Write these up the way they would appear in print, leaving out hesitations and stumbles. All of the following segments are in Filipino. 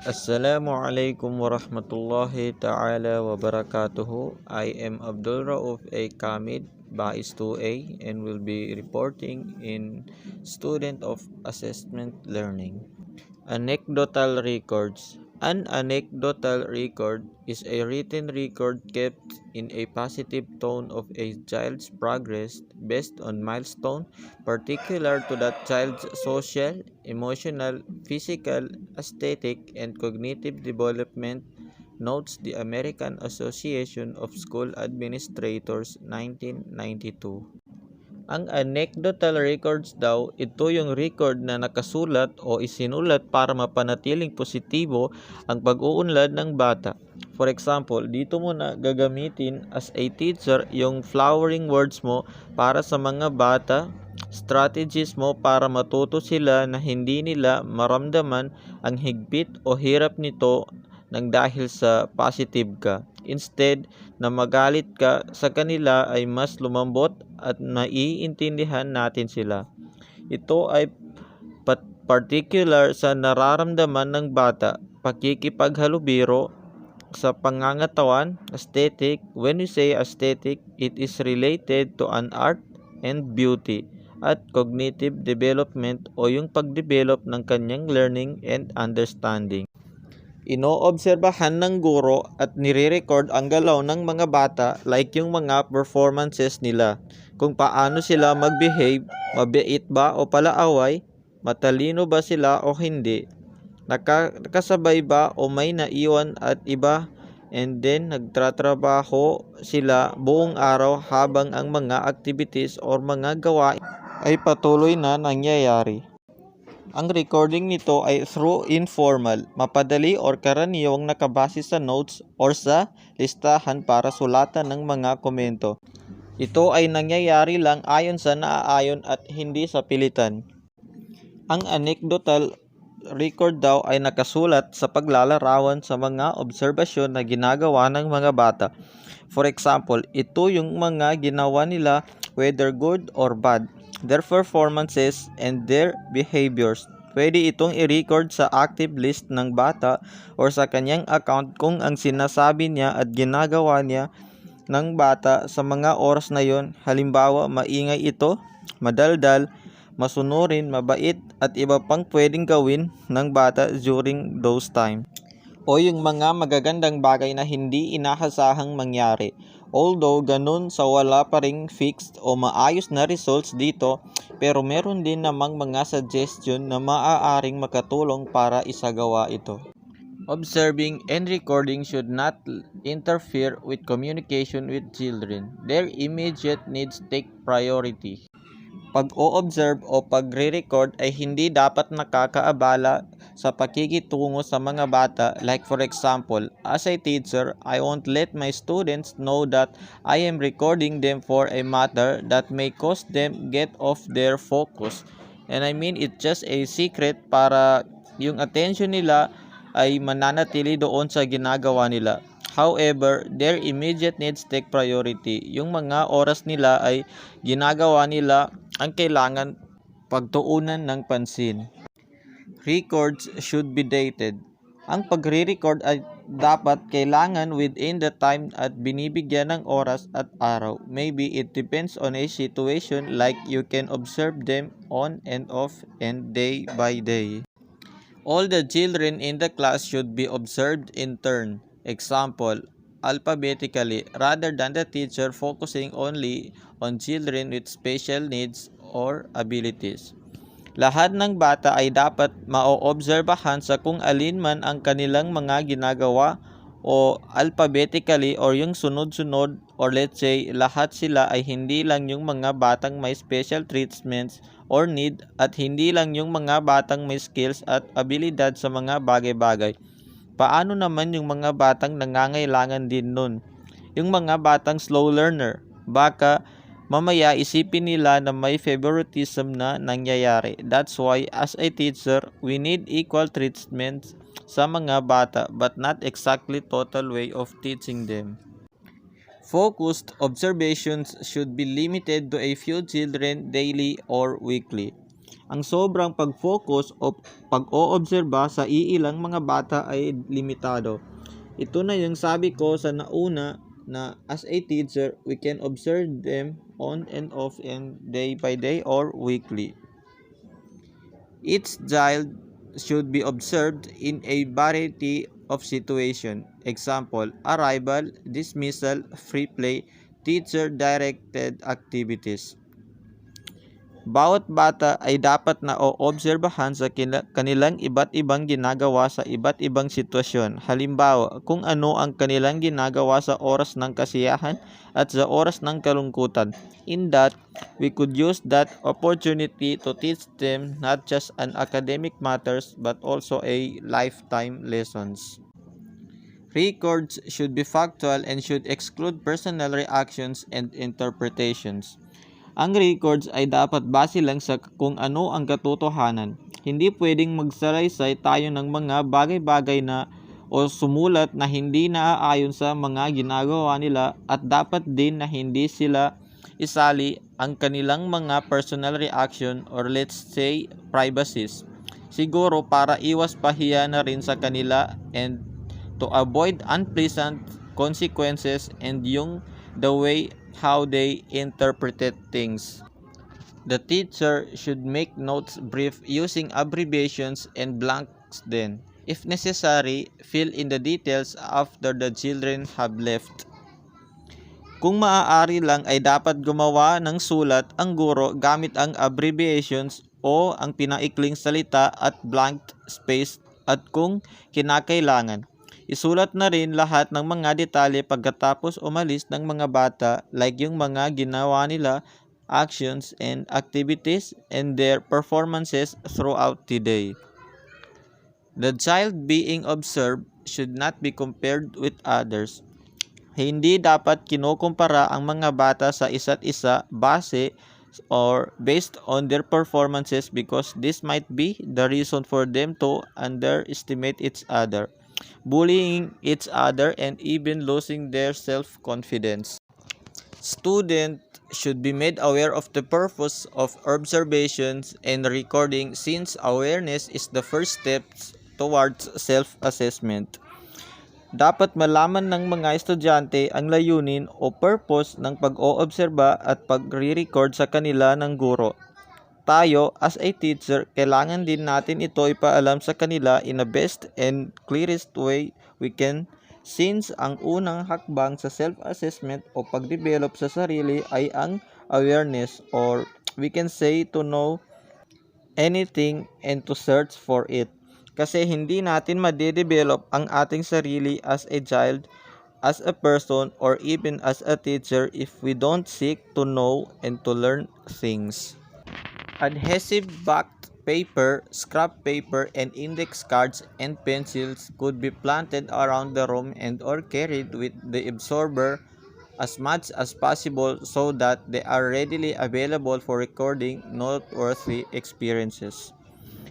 Assalamualaikum warahmatullahi ta'ala wabarakatuhu. I am Abdul Rauf A. Kamid, Bais 2A, and will be reporting in Student of Assessment Learning. Anecdotal records. An anecdotal record is a written record kept in a positive tone of a child's progress based on milestone particular to that child's social, emotional, physical, aesthetic, and cognitive development, notes the American Association of School Administrators 1992. Ang anecdotal records daw, ito yung record na nakasulat o isinulat para mapanatiling positibo ang pag-uunlad ng bata. For example, dito mo na gagamitin as a teacher yung flowering words mo para sa mga bata, strategies mo para matuto sila na hindi nila maramdaman ang higpit o hirap nito nang dahil sa positive ka. Instead na magalit ka sa kanila ay mas lumambot at maiintindihan natin sila. Ito ay particular sa nararamdaman ng bata, pakikipaghalubiro sa pangangatawan, aesthetic. When we say aesthetic, it is related to an art and beauty at cognitive development o yung pagdevelop ng kanyang learning and understanding. Inoobserbahan ng guro at nire-record ang galaw ng mga bata like yung mga performances nila. Kung paano sila mag-behave, mabait ba o palaaway, matalino ba sila o hindi, nakasabay ba o may naiwan at iba, and then nagtratrabaho sila buong araw habang ang mga activities or mga gawain ay patuloy na nangyayari. Ang recording nito ay through informal, mapadali or karaniwang nakabase sa notes or sa listahan para sulatan ng mga komento. Ito ay nangyayari lang ayon sa naaayon at hindi sa pilitan. Ang anecdotal record daw ay nakasulat sa paglalarawan sa mga obserbasyon na ginagawa ng mga bata. For example, ito yung mga ginawa nila whether good or bad, their performances, and their behaviors. Pwede itong i-record sa active list ng bata or sa kanyang account kung ang sinasabi niya at ginagawa niya ng bata sa mga oras na yon. Halimbawa, maingay ito, madaldal, masunurin, mabait, at iba pang pwedeng gawin ng bata during those time. O yung mga magagandang bagay na hindi inahasahang mangyari. Although ganun sa wala pa ring fixed o maayos na results dito, pero meron din namang mga suggestion na maaaring makatulong para isagawa ito. Observing and recording should not interfere with communication with children. Their immediate needs take priority. Pag-o-observe o pagre-record ay hindi dapat nakakaabala sa pakikitungo sa mga bata. Like for example, as a teacher, I won't let my students know that I am recording them for a matter that may cause them get off their focus. And I mean, it's just a secret para yung attention nila ay mananatili doon sa ginagawa nila. However, their immediate needs take priority. Yung mga oras nila ay ginagawa nila ang kailangan pagtuunan ng pansin. Records should be dated. Ang pagre-record ay dapat kailangan within the time at binibigyan ng oras at araw. Maybe it depends on a situation, like you can observe them on and off and day by day. All the children in the class should be observed in turn. Example, alphabetically, rather than the teacher focusing only on children with special needs or abilities. Lahat ng bata ay dapat maoobserbahan sa kung alin man ang kanilang mga ginagawa o alphabetically or yung sunod-sunod, or let's say lahat sila ay hindi lang yung mga batang may special treatments or need at hindi lang yung mga batang may skills at abilidad sa mga bagay-bagay. Paano naman yung mga batang nangangailangan din nun? Yung mga batang slow learner, baka mamaya isipin nila na may favoritism na nangyayari. That's why as a teacher, we need equal treatment sa mga bata but not exactly total way of teaching them. Focused observations should be limited to a few children daily or weekly. Ang sobrang pag-focus o pag-oobserba sa iilang mga bata ay limitado. Ito na yung sabi ko sa nauna na as a teacher, we can observe them on and off and day by day or weekly. Each child should be observed in a variety of situations. Example, arrival, dismissal, free play, teacher-directed activities. Bawat bata ay dapat na oobserbahan sa kanilang iba't ibang ginagawa sa iba't ibang sitwasyon. Halimbawa, kung ano ang kanilang ginagawa sa oras ng kasiyahan at sa oras ng kalungkutan. In that, we could use that opportunity to teach them not just an academic matters but also a lifetime lessons. Records should be factual and should exclude personal reactions and interpretations. Ang records ay dapat base lang sa kung ano ang katotohanan. Hindi pwedeng magsalaysay tayo ng mga bagay-bagay na o sumulat na hindi naaayon sa mga ginagawa nila at dapat din na hindi sila isali ang kanilang mga personal reaction or let's say privacies. Siguro para iwas pahiya na rin sa kanila and to avoid unpleasant consequences and the way how they interpreted things. The teacher should make notes brief using abbreviations and blanks then. If necessary, fill in the details after the children have left. Kung maaari lang ay dapat gumawa ng sulat ang guro gamit ang abbreviations o ang pinaikling salita at blank space at kung kinakailangan. Isulat na rin lahat ng mga detalye pagkatapos umalis ng mga bata like yung mga ginawa nila, actions and activities and their performances throughout the day. The child being observed should not be compared with others. Hindi dapat kinukumpara ang mga bata sa isa't isa or based on their performances because this might be the reason for them to underestimate each other, bullying each other and even losing their self-confidence. Students should be made aware of the purpose of observations and recording since awareness is the first step towards self-assessment. Dapat malaman ng mga estudyante ang layunin o purpose ng pag-oobserba at pagre-record sa kanila ng guro. Tayo, as a teacher, kailangan din natin ito ipaalam sa kanila in the best and clearest way we can since ang unang hakbang sa self-assessment o pag-develop sa sarili ay ang awareness or we can say to know anything and to search for it. Kasi hindi natin ma-develop ang ating sarili as a child, as a person, or even as a teacher if we don't seek to know and to learn things. Adhesive backed paper, scrap paper, and index cards and pencils could be planted around the room and or carried with the absorber as much as possible so that they are readily available for recording noteworthy experiences.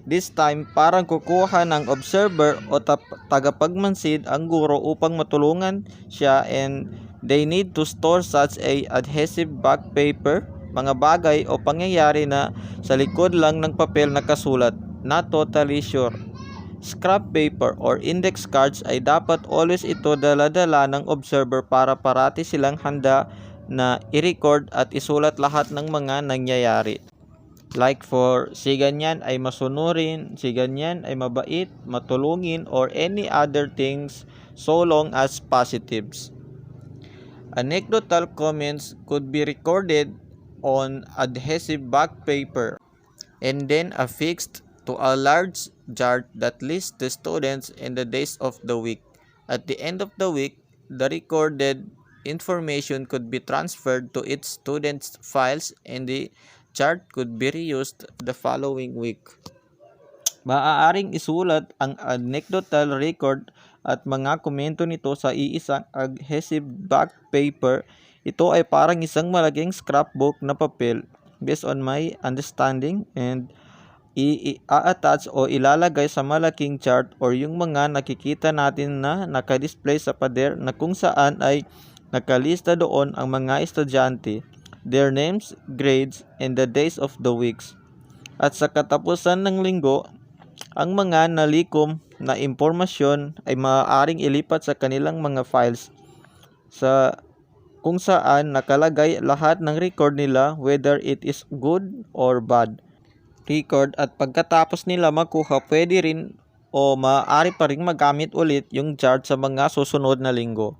This time, parang kukuha ng observer o tagapagmansid ang guro upang matulungan siya and they need to store such a adhesive back paper, mga bagay o pangyayari na sa likod lang ng papel nakasulat, not totally sure. Scrap paper or index cards ay dapat always ito dala-dala ng observer para parati silang handa na i-record at isulat lahat ng mga nangyayari. Like for si ganyan ay masunurin, si ganyan ay mabait, matulungin, or any other things so long as positives. Anecdotal comments could be recorded on adhesive back paper and then affixed to a large chart that lists the students and the days of the week. At the end of the week, the recorded information could be transferred to its students' files and the chart could be reused the following week. Maaaring isulat ang anecdotal record at mga komento nito sa iisang adhesive back paper. Ito ay parang isang malaking scrapbook na papel based on my understanding and i-attach o ilalagay sa malaking chart or yung mga nakikita natin na nakadisplay sa pader na kung saan ay nakalista doon ang mga estudyante, their names, grades, and the days of the weeks. At sa katapusan ng linggo, ang mga nalikom na impormasyon ay maaaring ilipat sa kanilang mga files sa kung saan nakalagay lahat ng record nila, whether it is good or bad record, at pagkatapos nila makuha, pwede rin o maaari pa rin magamit ulit yung chart sa mga susunod na linggo.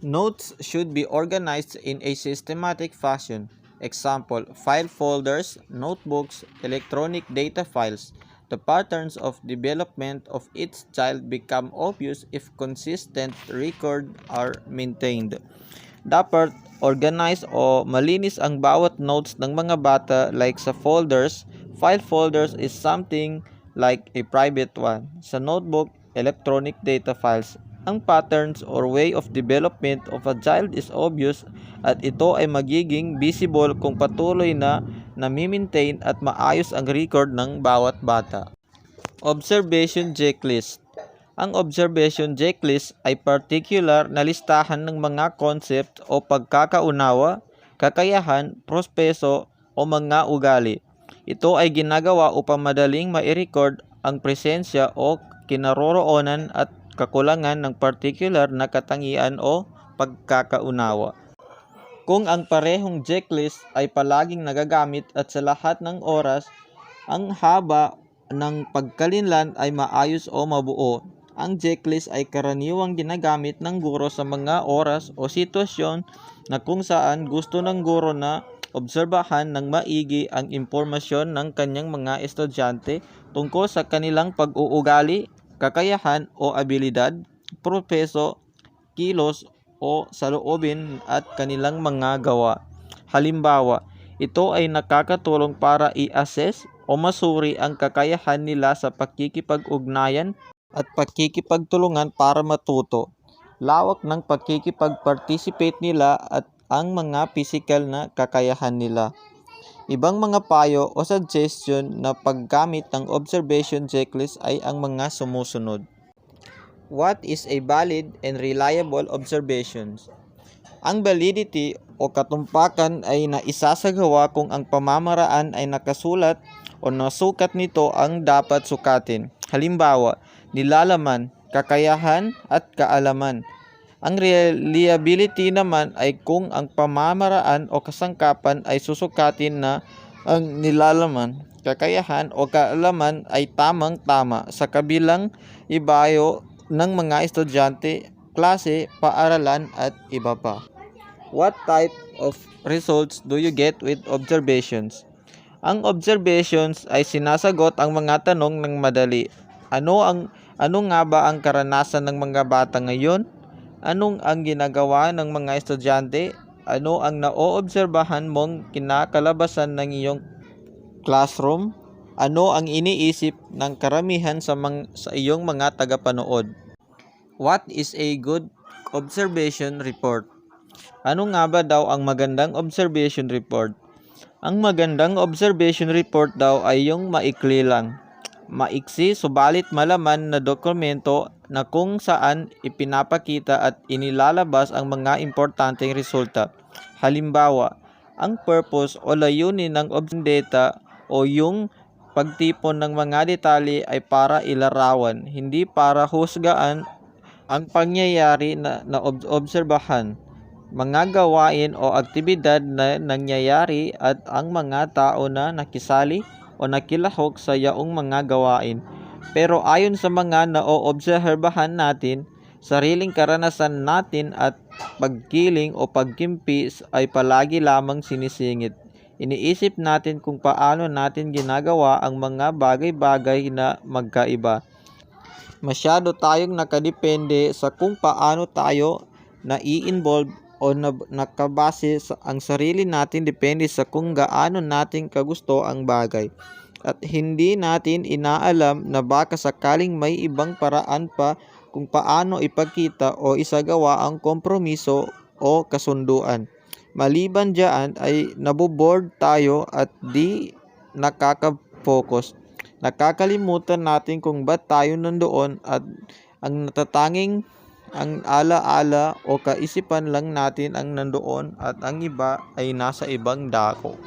Notes should be organized in a systematic fashion. Example, file folders, notebooks, electronic data files. The patterns of development of each child become obvious if consistent records are maintained. Dapat organize o malinis ang bawat notes ng mga bata, like sa folders. File folders is something like a private one. Sa notebook, electronic data files. Ang patterns or way of development of a child is obvious at ito ay magiging visible kung patuloy na nami-maintain at maayos ang record ng bawat bata. Observation checklist. Ang observation checklist ay particular na listahan ng mga concept o pagkakaunawa, kakayahan, prospeso o mga ugali. Ito ay ginagawa upang madaling mai-record ang presensya o kinaroroonan at kakulangan ng particular na katangian o pagkakaunawa. Kung ang parehong checklist ay palaging nagagamit at sa lahat ng oras, ang haba ng pagkalinlan ay maayos o mabuo. Ang checklist ay karaniwang ginagamit ng guro sa mga oras o sitwasyon na kung saan gusto ng guro na obserbahan ng maigi ang impormasyon ng kanyang mga estudyante tungkol sa kanilang pag-uugali, kakayahan o abilidad, proseso, kilos o saloobin at kanilang mga gawa. Halimbawa, ito ay nakakatulong para i-assess o masuri ang kakayahan nila sa pakikipag-ugnayan at pakikipagtulungan para matuto. Lawak ng pakikipag-participate nila at ang mga physical na kakayahan nila. Ibang mga payo o suggestion na paggamit ng observation checklist ay ang mga sumusunod. What is a valid and reliable observation? Ang validity o katumpakan ay naisasagawa kung ang pamamaraan ay nakasulat o nasukat nito ang dapat sukatin. Halimbawa, nilalaman, kakayahan at kaalaman. Ang reliability naman ay kung ang pamamaraan o kasangkapan ay susukatin na ang nilalaman, kakayahan o kaalaman ay tamang-tama sa kabilang ibayo ng mga estudyante, klase, paaralan at iba pa. What type of results do you get with observations? Ang observations ay sinasagot ang mga tanong ng madali. Ano nga ba ang karanasan ng mga bata ngayon? Anong ang ginagawa ng mga estudyante? Ano ang naoobserbahan mong kinakalabasan ng iyong classroom? Ano ang iniisip ng karamihan sa iyong mga tagapanood? What is a good observation report? Ano nga ba daw ang magandang observation report? Ang magandang observation report daw ay yung maikli lang. Maiksi subalit malaman na dokumento na kung saan ipinapakita at inilalabas ang mga importanteng resulta. Halimbawa, ang purpose o layunin ng observation data o yung pagtipon ng mga detalye ay para ilarawan, hindi para husgaan ang pangyayari na obserbahan, mga gawain o aktibidad na nangyayari at ang mga tao na nakisali o nakilahok sa yaong mga gawain. Pero ayon sa mga naoobserbahan natin, sariling karanasan natin at pagkiling o pagkimpi ay palagi lamang sinisingit. Iniisip natin kung paano natin ginagawa ang mga bagay-bagay na magkaiba. Masyado tayong nakadepende sa kung paano tayo nai-involve o nakabase ang sarili natin depende sa kung gaano natin kagusto ang bagay. At hindi natin inaalam na baka sakaling may ibang paraan pa kung paano ipakita o isagawa ang kompromiso o kasunduan. Maliban diyan ay naboboard tayo at di nakaka-focus. Nakakalimutan natin kung ba't tayo nandoon at ang natatanging ang alaala o kaisipan lang natin ang nandoon at ang iba ay nasa ibang dako.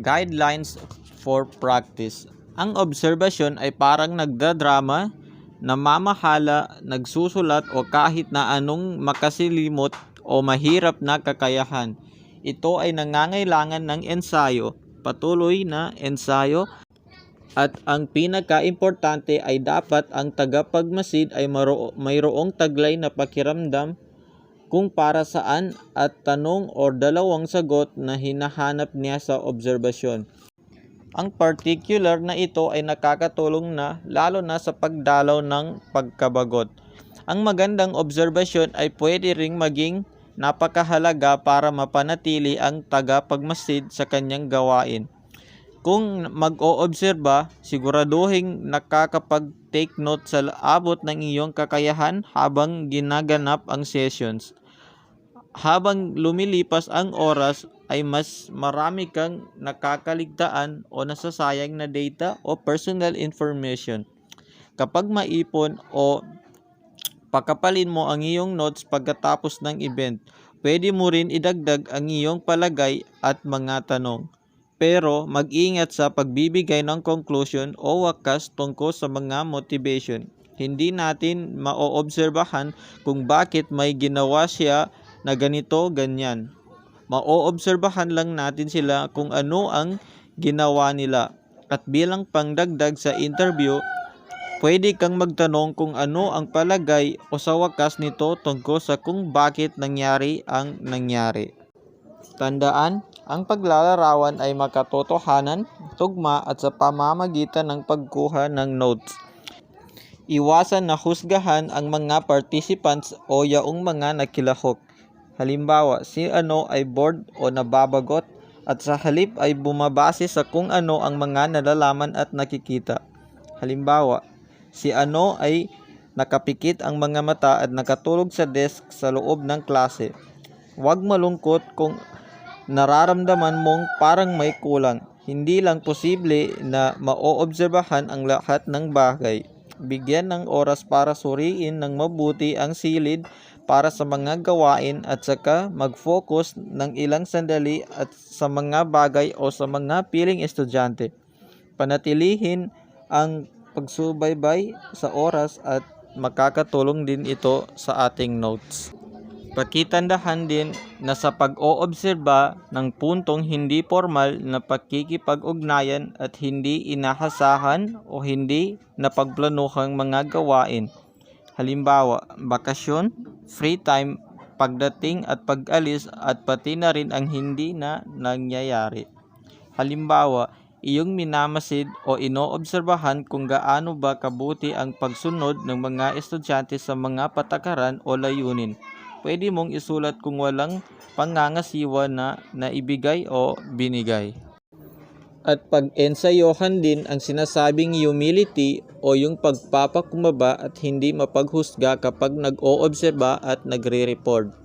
Guidelines for practice. Ang obserbasyon ay parang nagdadrama, namamahala, nagsusulat o kahit na anong makasilimot o mahirap na kakayahan. Ito ay nangangailangan ng ensayo, patuloy na ensayo, at ang pinaka-importante ay dapat ang tagapagmasid ay mayroong taglay na pakiramdam kung para saan at tanong o dalawang sagot na hinahanap niya sa obserbasyon. Ang particular na ito ay nakakatulong na lalo na sa pagdalaw ng pagkabagot. Ang magandang obserbasyon ay pwede ring maging napakahalaga para mapanatili ang tagapagmasid sa kanyang gawain. Kung mag-oobserba, siguraduhin nakakapag-take note sa abot ng iyong kakayahan habang ginaganap ang sessions. Habang lumilipas ang oras ay mas marami kang nakakaligtaan o nasasayang na data o personal information. Kapag maipon o pakapalin mo ang iyong notes pagkatapos ng event, pwede mo rin idagdag ang iyong palagay at mga tanong. Pero mag-ingat sa pagbibigay ng conclusion o wakas tungkol sa mga motivation. Hindi natin maoobserbahan kung bakit may ginawa siya na ganito, ganyan. Maoobserbahan lang natin sila kung ano ang ginawa nila. At bilang pangdagdag sa interview, pwede kang magtanong kung ano ang palagay o sa wakas nito tungkol sa kung bakit nangyari ang nangyari. Tandaan, ang paglalarawan ay makatotohanan, tugma at sa pamamagitan ng pagkuha ng notes. Iwasan na husgahan ang mga participants o yaong mga nakilahok. Halimbawa, si ano ay bored o nababagot at sa halip ay bumabase sa kung ano ang mga nalalaman at nakikita. Halimbawa, si ano ay nakapikit ang mga mata at nakatulog sa desk sa loob ng klase. Huwag malungkot kung nararamdaman mong parang may kulang. Hindi lang posible na maoobserbahan ang lahat ng bagay. Bigyan ng oras para suriin ng mabuti ang silid para sa mga gawain at saka mag-focus ng ilang sandali at sa mga bagay o sa mga piling estudyante. Panatilihin ang pagsubaybay sa oras at makakatulong din ito sa ating notes. Pakitandahan din na sa pag-oobserba ng puntong hindi formal na pakikipag-ugnayan at hindi inahasahan o hindi napagplanuhang mga gawain. Halimbawa, bakasyon, free time, pagdating at pag-alis at pati na rin ang hindi na nangyayari. Halimbawa, iyong minamasid o inoobserbahan kung gaano ba kabuti ang pagsunod ng mga estudyante sa mga patakaran o layunin. Pwede mong isulat kung walang pangangasiwa na naibigay o binigay. At pag-ensayohan din ang sinasabing humility o yung pagpapakumbaba at hindi mapaghusga kapag nag-oobserba at nagre-report.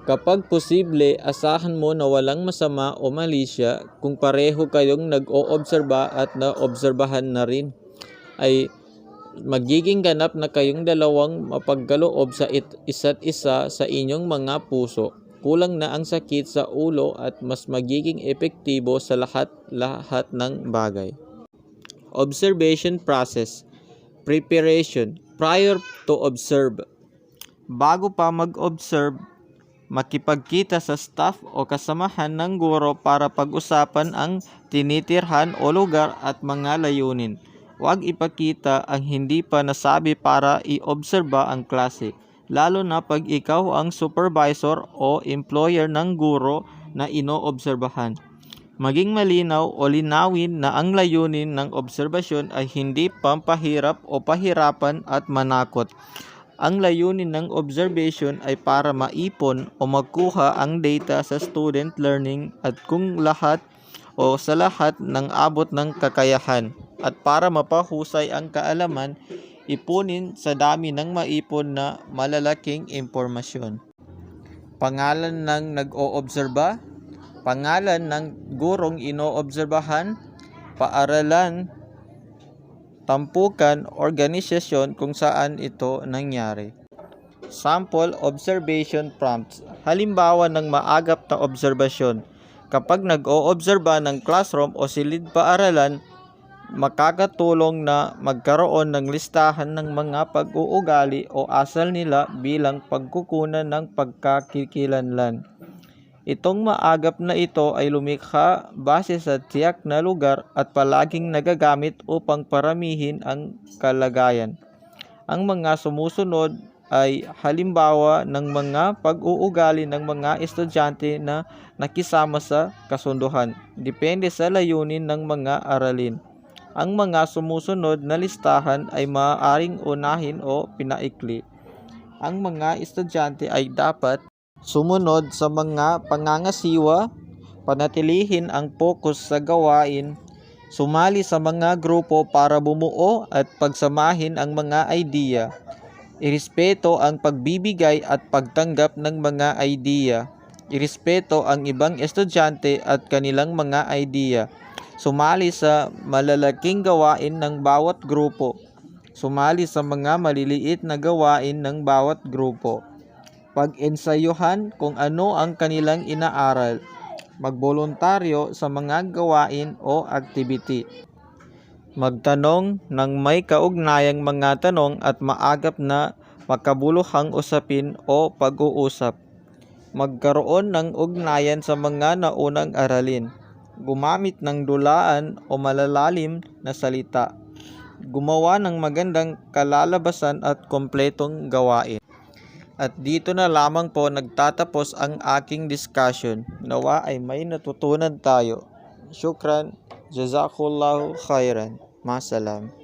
Kapag posible, asahan mo na walang masama o mali siya kung pareho kayong nag-oobserba at naobserbahan na rin. Ay magiging ganap na kayong dalawang mapagkaloob sa isa't isa sa inyong mga puso. Kulang na ang sakit sa ulo at mas magiging epektibo sa lahat ng bagay. Observation process. Preparation. Prior to observe. Bago pa mag-observe, makipagkita sa staff o kasamahan ng guro para pag-usapan ang tinitirhan o lugar at mga layunin. Huwag ipakita ang hindi pa nasabi para i-obserba ang klase, lalo na pag ikaw ang supervisor o employer ng guro na inoobserbahan. Maging malinaw o linawin na ang layunin ng obserbasyon ay hindi pampahirap o pahirapan at manakot. Ang layunin ng observation ay para maipon o magkuha ang data sa student learning at kung lahat o sa lahat ng abot ng kakayahan. At para mapahusay ang kaalaman, ipunin sa dami ng maipon na malalaking impormasyon. Pangalan ng nag-oobserba, pangalan ng gurong inoobserbahan, paaralan, tampukan, organisasyon kung saan ito nangyari. Sample observation prompts. Halimbawa ng maagap na obserbasyon. Kapag nag-oobserba ng classroom o silid-paaralan, makakatulong na magkaroon ng listahan ng mga pag-uugali o asal nila bilang pagkukunan ng pagkakikilanlan. Itong maagap na ito ay lumikha base sa tiyak na lugar at palaging nagagamit upang paramihin ang kalagayan. Ang mga sumusunod ay halimbawa ng mga pag-uugali ng mga estudyante na nakisama sa kasunduhan. Depende sa layunin ng mga aralin. Ang mga sumusunod na listahan ay maaaring unahin o pinaikli. Ang mga estudyante ay dapat sumunod sa mga pangangasiwa, panatilihin ang focus sa gawain, sumali sa mga grupo para bumuo at pagsamahin ang mga idea, irespeto ang pagbibigay at pagtanggap ng mga idea, irespeto ang ibang estudyante at kanilang mga idea, sumali sa malalaking gawain ng bawat grupo, sumali sa mga maliliit na gawain ng bawat grupo, pag-ensayuhan kung ano ang kanilang inaaral, magboluntaryo sa mga gawain o activity, magtanong ng may kaugnayang mga tanong at maagap na makabuluhang usapin o pag-uusap, magkaroon ng ugnayan sa mga naunang aralin, gumamit ng dulaan o malalalim na salita, gumawa ng magandang kalalabasan at kompletong gawain. At dito na lamang po nagtatapos ang aking discussion. Nawa ay may natutunan tayo. Shukran, jazakallahu khairan. Masalam.